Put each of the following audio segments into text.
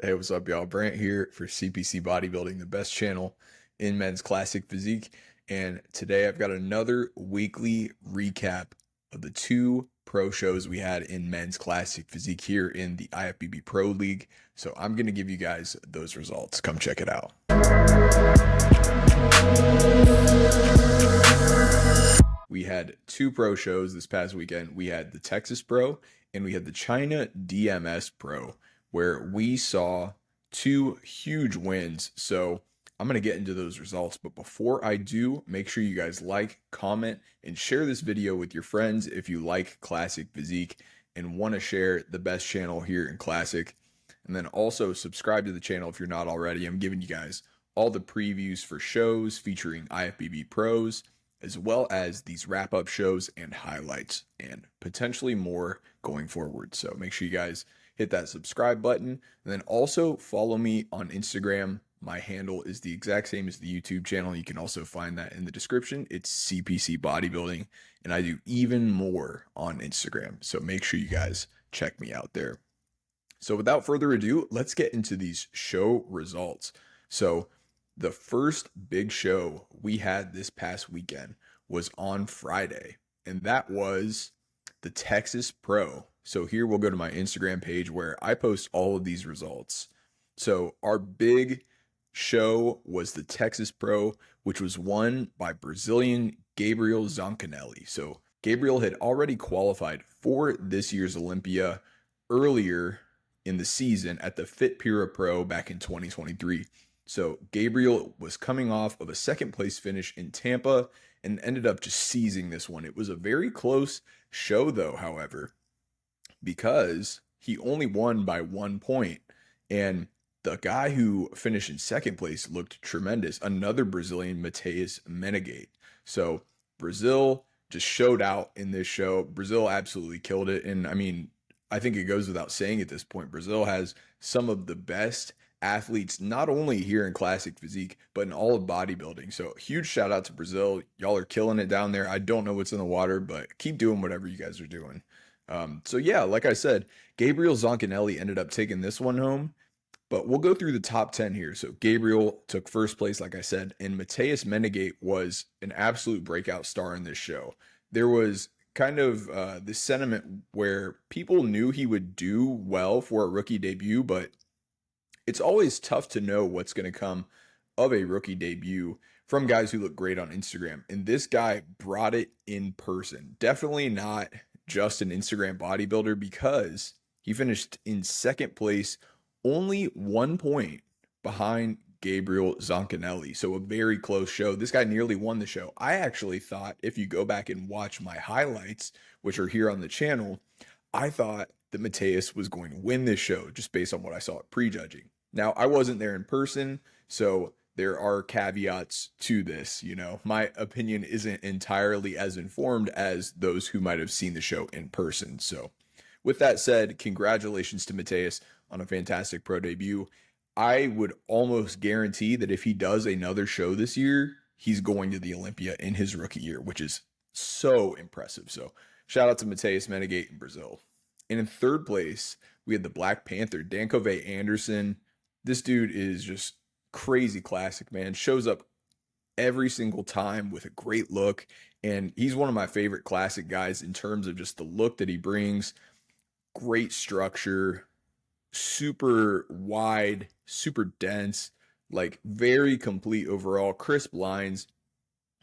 Hey, what's up, y'all? Brant here for CPC Bodybuilding, the best channel in men's classic physique. And today I've got another weekly recap of the two pro shows we had in men's classic physique here in the IFBB Pro League. So I'm going to give you guys those results. Come check it out. We had two pro shows this past weekend. We had the Texas Pro and we had the China DMS Pro, where we saw two huge wins. So I'm going to get into those results. But before I do, make sure you guys like, comment, and share this video with your friends if you like classic physique and want to share the best channel here in classic. And then also subscribe to the channel if you're not already. I'm giving you guys all the previews for shows featuring IFBB pros, as well as these wrap up shows and highlights and potentially more going forward. So make sure you guys hit that subscribe button and then also follow me on Instagram. My handle is the exact same as the YouTube channel. You can also find that in the description. It's CPC Bodybuilding, and I do even more on Instagram. So make sure you guys check me out there. So without further ado, let's get into these show results. So the first big show we had this past weekend was on Friday, and that was the Texas Pro. So here we'll go to my Instagram page where I post all of these results. So our big show was the Texas Pro, which was won by Brazilian Gabriel Zoncanelli. So Gabriel had already qualified for this year's Olympia earlier in the season at the Fit Pura Pro back in 2023. So Gabriel was coming off of a second place finish in Tampa and ended up just seizing this one. It was a very close show though, however, because he only won by 1 point. And the guy who finished in second place looked tremendous. Another Brazilian, Mateus Menegate. So Brazil just showed out in this show. Brazil absolutely killed it. And I mean, I think it goes without saying at this point, Brazil has some of the best athletes, not only here in classic physique, but in all of bodybuilding. So huge shout out to Brazil. Y'all are killing it down there. I don't know what's in the water, but keep doing whatever you guys are doing. So yeah, like I said, Gabriel Zoncanelli ended up taking this one home, but we'll go through the top 10 here. So Gabriel took first place, like I said, and Mateus Menegate was an absolute breakout star in this show. There was kind of this sentiment where people knew he would do well for a rookie debut, but it's always tough to know what's going to come of a rookie debut from guys who look great on Instagram. And this guy brought it in person. Definitely not just an Instagram bodybuilder, because he finished in second place, only 1 point behind Gabriel Zoncanelli. So a very close show. This guy nearly won the show. I actually thought, if you go back and watch my highlights, which are here on the channel, I thought that Mateus was going to win this show just based on what I saw at prejudging. Now, I wasn't there in person, so there are caveats to this. You know, my opinion isn't entirely as informed as those who might have seen the show in person. So with that said, congratulations to Mateus on a fantastic pro debut. I would almost guarantee that if he does another show this year, he's going to the Olympia in his rookie year, which is so impressive. So shout out to Mateus Menegate in Brazil. And in third place, we had the Black Panther, Dankove Anderson. This dude is just crazy classic, man. Shows up every single time with a great look. And he's one of my favorite classic guys in terms of just the look that he brings. Great structure, super wide, super dense, like very complete overall, crisp lines.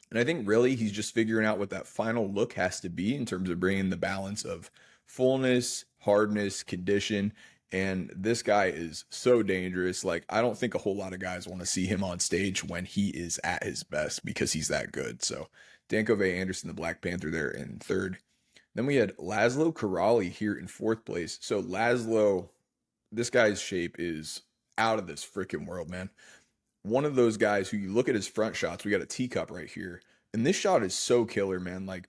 And I think really he's just figuring out what that final look has to be in terms of bringing the balance of fullness, hardness, condition. And this guy is so dangerous. Like, I don't think a whole lot of guys want to see him on stage when he is at his best, because he's that good. So Dankove Anderson, the Black Panther, there in third. Then we had Laszlo Karali here in fourth place. So Laszlo, this guy's shape is out of this freaking world, man. One of those guys who, you look at his front shots, we got a teacup right here. And this shot is so killer, man. Like,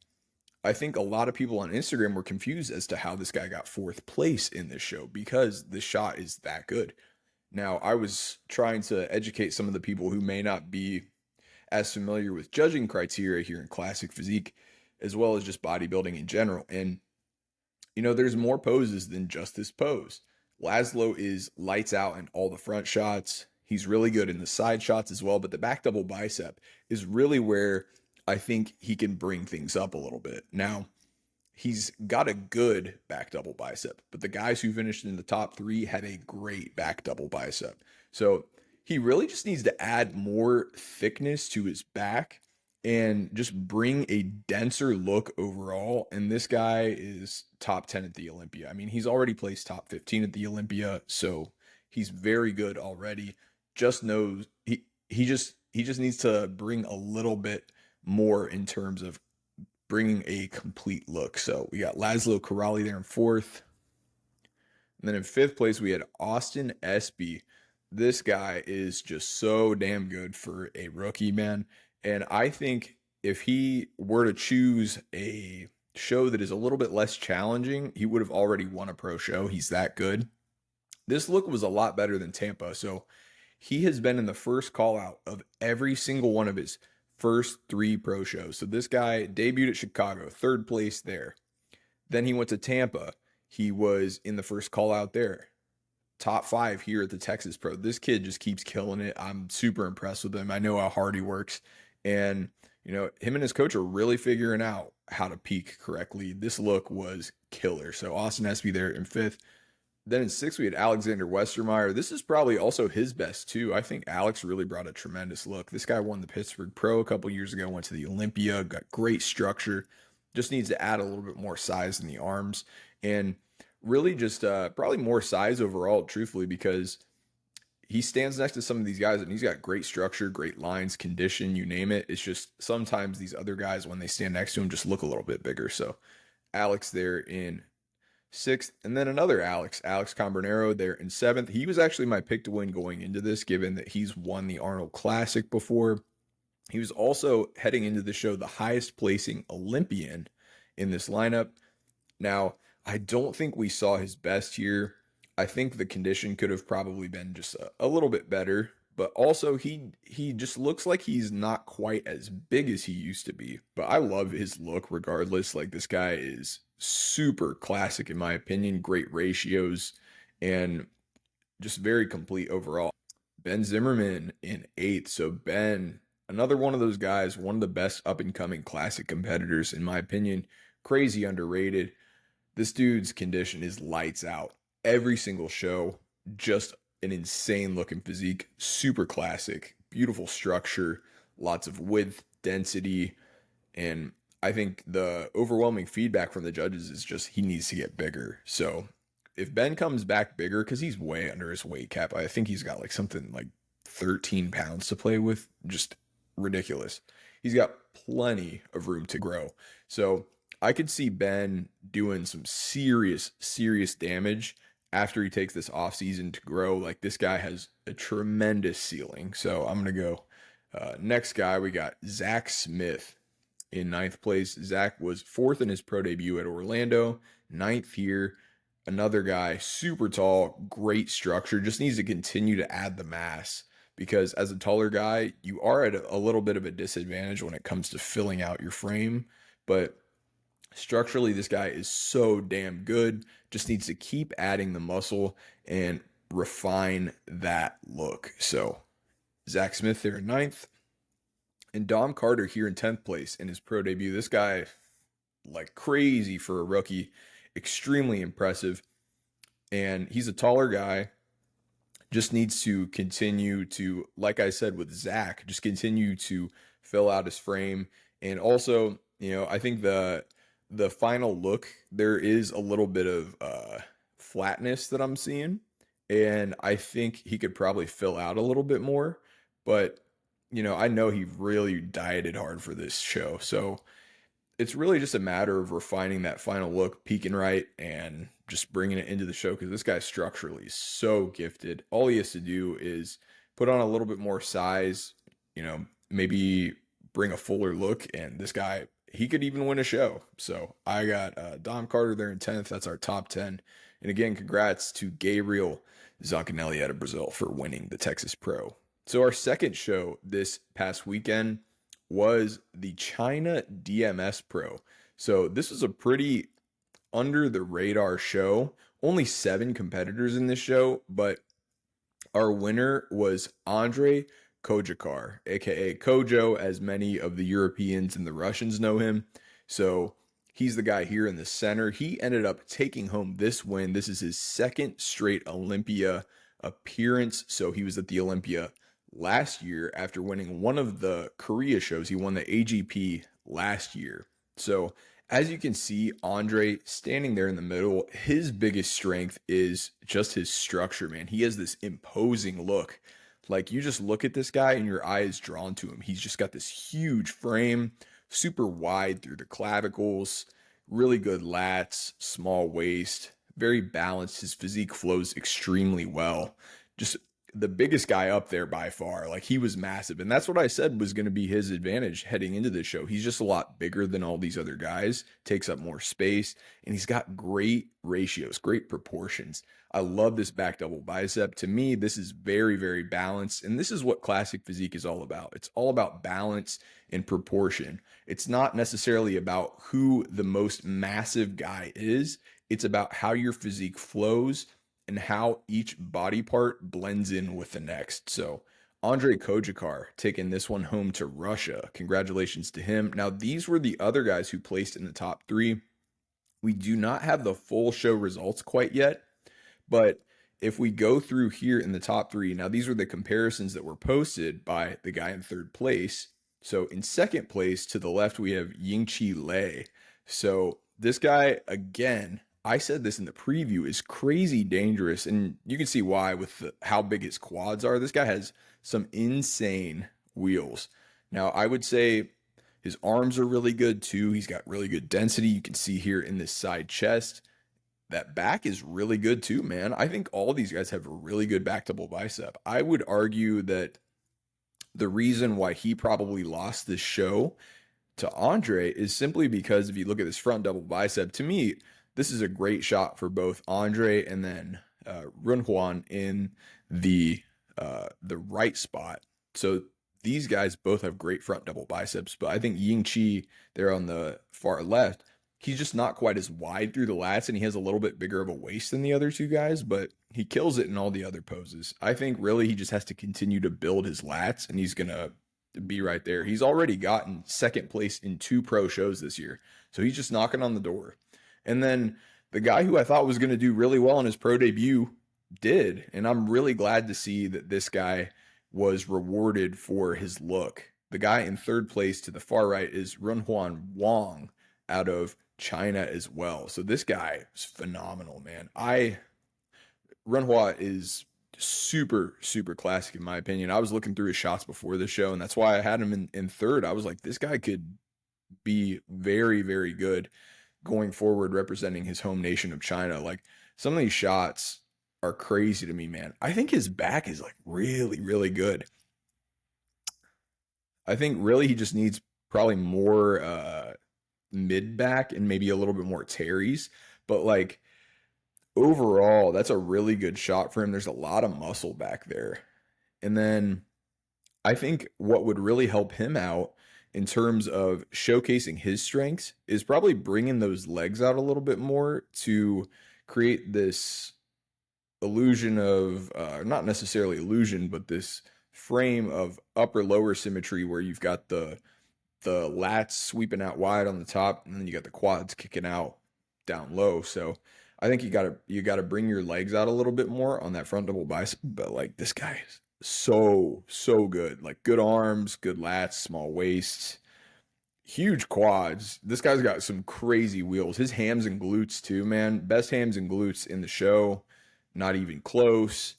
I think a lot of people on Instagram were confused as to how this guy got fourth place in this show, because the shot is that good. Now, I was trying to educate some of the people who may not be as familiar with judging criteria here in classic physique, as well as just bodybuilding in general. And, you know, there's more poses than just this pose. Laszlo is lights out in all the front shots. He's really good in the side shots as well, but the back double bicep is really where I think he can bring things up a little bit. Now, he's got a good back double bicep, but the guys who finished in the top three had a great back double bicep. So he really just needs to add more thickness to his back and just bring a denser look overall. And this guy is top 10 at the Olympia. I mean, he's already placed top 15 at the Olympia, so he's very good already. Just knows he just needs to bring a little bit more in terms of bringing a complete look. So we got Laszlo Corrali there in fourth. And then in fifth place, we had Austin Espy. This guy is just so damn good for a rookie, man. And I think if he were to choose a show that is a little bit less challenging, he would have already won a pro show. He's that good. This look was a lot better than Tampa. So he has been in the first call out of every single one of his first three pro shows. So this guy debuted at Chicago, third place there. Then he went to Tampa. He was in the first call out there. Top 5 here at the Texas Pro. This kid just keeps killing it. I'm super impressed with him. I know how hard he works. And, him and his coach are really figuring out how to peak correctly. This look was killer. So Austin Espy there in fifth. Then in sixth, we had Alexander Westermeyer. This is probably also his best, too. I think Alex really brought a tremendous look. This guy won the Pittsburgh Pro a couple years ago, went to the Olympia, got great structure. Just needs to add a little bit more size in the arms. And really just probably more size overall, truthfully, because he stands next to some of these guys and he's got great structure, great lines, condition, you name it. It's just sometimes these other guys, when they stand next to him, just look a little bit bigger. So Alex there in sixth, and then another Alex Combernero there in seventh. He was actually my pick to win going into this, given that he's won the Arnold Classic before. He was also heading into the show the highest placing Olympian in this lineup. Now, I don't think we saw his best here. I think the condition could have probably been just a little bit better, but also he just looks like he's not quite as big as he used to be. But I love his look regardless. Like, this guy is super classic in my opinion, great ratios, and just very complete overall. Ben Zimmerman in eighth. So Ben, another one of those guys, one of the best up and coming classic competitors in my opinion. Crazy underrated. This dude's condition is lights out. Every single show, just an insane looking physique, super classic, beautiful structure, lots of width, density, and I think the overwhelming feedback from the judges is just he needs to get bigger. So if Ben comes back bigger, because he's way under his weight cap, I think he's got like something like 13 pounds to play with, just ridiculous. He's got plenty of room to grow. So I could see Ben doing some serious, serious damage after he takes this offseason to grow. Like, this guy has a tremendous ceiling. So I'm going to go next guy. We got Zach Smith in ninth place. Zach was fourth in his pro debut at Orlando, ninth here. Another guy, super tall, great structure, just needs to continue to add the mass, because as a taller guy, you are at a little bit of a disadvantage when it comes to filling out your frame. But structurally, this guy is so damn good. Just needs to keep adding the muscle and refine that look. So Zach Smith there in ninth. And Dom Carter here in 10th place in his pro debut. This guy, like crazy for a rookie, extremely impressive. And he's a taller guy. Just needs to continue to, like I said with Zach, just continue to fill out his frame. And also, I think the final look, there is a little bit of flatness that I'm seeing. And I think he could probably fill out a little bit more. But I know he really dieted hard for this show. So it's really just a matter of refining that final look, peaking right, and just bringing it into the show, because this guy structurally is so gifted. All he has to do is put on a little bit more size, maybe bring a fuller look, and this guy, he could even win a show. So I got Dom Carter there in 10th. That's our top 10. And again, congrats to Gabriel Zancanelli out of Brazil for winning the Texas Pro. So our second show this past weekend was the China DMS Pro. So this was a pretty under the radar show, only 7 competitors in this show, but our winner was Andre Kojakar, aka Kojo, as many of the Europeans and the Russians know him. So he's the guy here in the center. He ended up taking home this win. This is his second straight Olympia appearance. So he was at the Olympia last year after winning one of the Korea shows. He won the AGP last year. So as you can see, Andre standing there in the middle, his biggest strength is just his structure, man. He has this imposing look. Like, you just look at this guy and your eye is drawn to him. He's just got this huge frame, super wide through the clavicles, really good lats, small waist, very balanced. His physique flows extremely well. Just the biggest guy up there by far. Like, he was massive. And that's what I said was going to be his advantage heading into this show. He's just a lot bigger than all these other guys, takes up more space, and he's got great ratios, great proportions. I love this back double bicep. To me, this is very, very balanced. And this is what classic physique is all about. It's all about balance and proportion. It's not necessarily about who the most massive guy is. It's about how your physique flows and how each body part blends in with the next. So Andre Kojakar taking this one home to Russia. Congratulations to him. Now, these were the other guys who placed in the top 3. We do not have the full show results quite yet, but if we go through here in the top 3, now these are the comparisons that were posted by the guy in 3rd place. So in 2nd place to the left, we have Yingqi Lei. So this guy, again, I said this in the preview, is crazy dangerous, and you can see why with how big his quads are. This guy has some insane wheels. Now, I would say his arms are really good too. He's got really good density. You can see here in this side chest. That back is really good too, man. I think all these guys have a really good back double bicep. I would argue that the reason why he probably lost this show to Andre is simply because if you look at this front double bicep, to me, this is a great shot for both Andre and then Runhuan in the right spot. So these guys both have great front double biceps, but I think Yingqi there on the far left, he's just not quite as wide through the lats, and he has a little bit bigger of a waist than the other 2 guys, but he kills it in all the other poses. I think really he just has to continue to build his lats, and he's going to be right there. He's already gotten 2nd place in 2 pro shows this year, so he's just knocking on the door. And then the guy who I thought was going to do really well in his pro debut did. And I'm really glad to see that this guy was rewarded for his look. The guy in 3rd place to the far right is Runhuan Wang out of China as well. So this guy is phenomenal, man. Runhua is super, super classic in my opinion. I was looking through his shots before the show, and that's why I had him in 3rd. I was like, this guy could be very, very good going forward representing his home nation of China. Like, some of these shots are crazy to me, man. I think his back is like really, really good. I think really he just needs probably more mid back and maybe a little bit more Terry's, but like overall, that's a really good shot for him. There's a lot of muscle back there. And then I think what would really help him out in terms of showcasing his strengths is probably bringing those legs out a little bit more to create this illusion of, not necessarily illusion, but this frame of upper lower symmetry where you've got the lats sweeping out wide on the top, and then you got the quads kicking out down low. So I think you gotta bring your legs out a little bit more on that front double bicep. But like, this guy is so good. Like, good arms, good lats, small waist, huge quads. This guy's got some crazy wheels. His hams and glutes too, man. Best hams and glutes in the show. Not even close.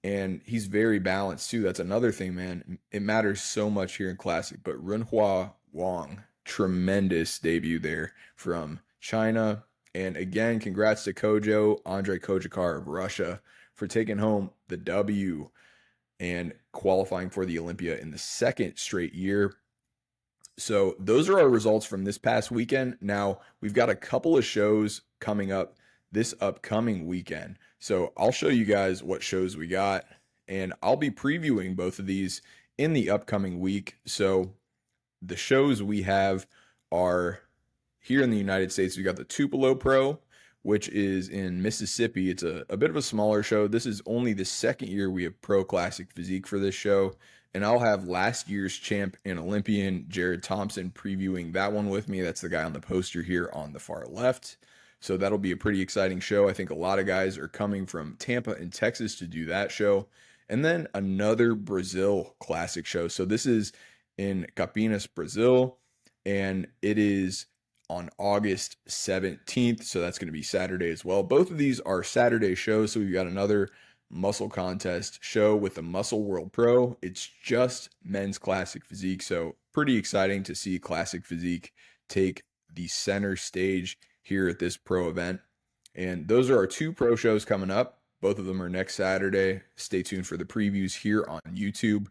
And he's very balanced too. That's another thing, man. It matters so much here in Classic. But Runhua Wang, tremendous debut there from China. And again, congrats to Kojo, Andre Kojakar of Russia, for taking home the W and qualifying for the Olympia in the 2nd straight year. So those are our results from this past weekend. Now, we've got a couple of shows coming up this upcoming weekend. So I'll show you guys what shows we got, and I'll be previewing both of these in the upcoming week. So the shows we have are here in the United States. We got the Tupelo Pro, which is in Mississippi. It's a bit of a smaller show. This is only the second year we have Pro Classic Physique for this show. And I'll have last year's champ and Olympian Jared Thompson previewing that one with me. That's the guy on the poster here on the far left. So that'll be a pretty exciting show. I think a lot of guys are coming from Tampa and Texas to do that show. And then another Brazil classic show. So this is in Campinas, Brazil, and it is on August 17th. So that's going to be Saturday as well. Both of these are Saturday shows. So we've got another muscle contest show with the Muscle World Pro. It's just men's classic physique. So pretty exciting to see classic physique take the center stage here at this pro event. And those are our two pro shows coming up. Both of them are next Saturday. Stay tuned for the previews here on YouTube.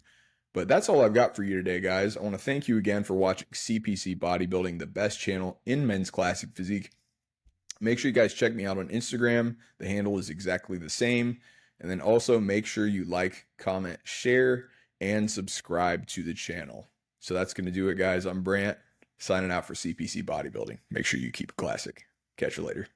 But that's all I've got for you today, guys. I want to thank you again for watching CPC Bodybuilding, the best channel in men's classic physique. Make sure you guys check me out on Instagram. The handle is exactly the same. And then also make sure you like, comment, share, and subscribe to the channel. So that's going to do it, guys. I'm Brant, signing out for CPC Bodybuilding. Make sure you keep it classic. Catch you later.